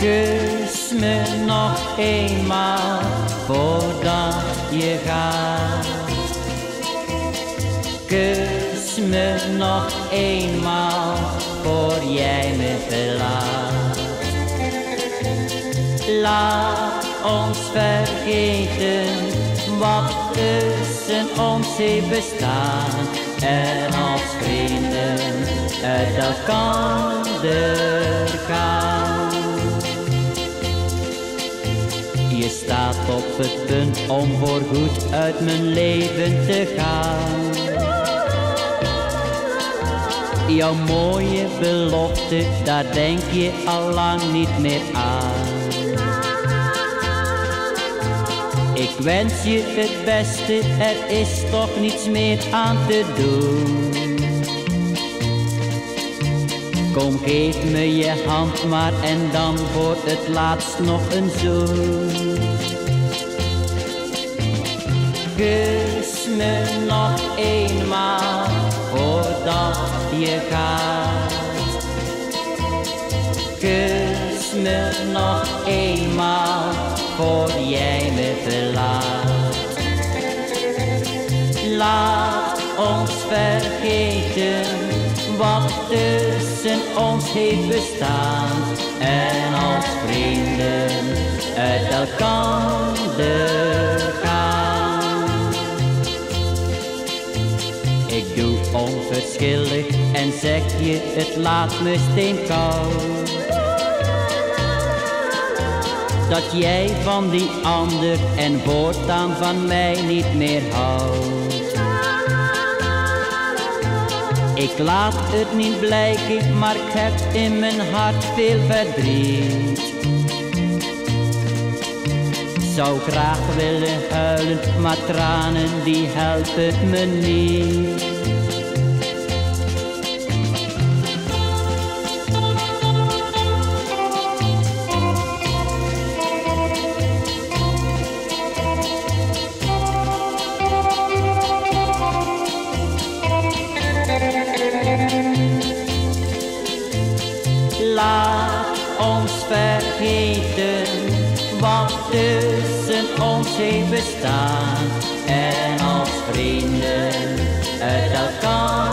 Kus me nog eenmaal voordat je gaat. Kus me nog eenmaal voor jij me verlaat. Laat ons vergeten wat tussen ons heeft bestaan en als vrienden uit elkander gaan. Je staat op het punt om voorgoed uit mijn leven te gaan. Jouw mooie belofte, daar denk je al lang niet meer aan. Ik wens je het beste, er is toch niets meer aan te doen. Kom, geef me je hand maar en dan voor het laatst nog een zoen. Kus me nog eenmaal voordat je gaat. Kus me nog eenmaal voor jij me verlaat. Laat ons vergeten wat tussen ons heeft bestaan en als vrienden uit elkander gaan. Ik doe onverschillig en zeg je het laat me steenkoud, dat jij van die ander en voortaan van mij niet meer houdt. Ik laat het niet blijken, maar ik heb in mijn hart veel verdriet. Zou graag willen huilen, maar tranen die helpen me niet. Laat ons vergeten wat tussen ons heeft bestaan en als vrienden uit elkaar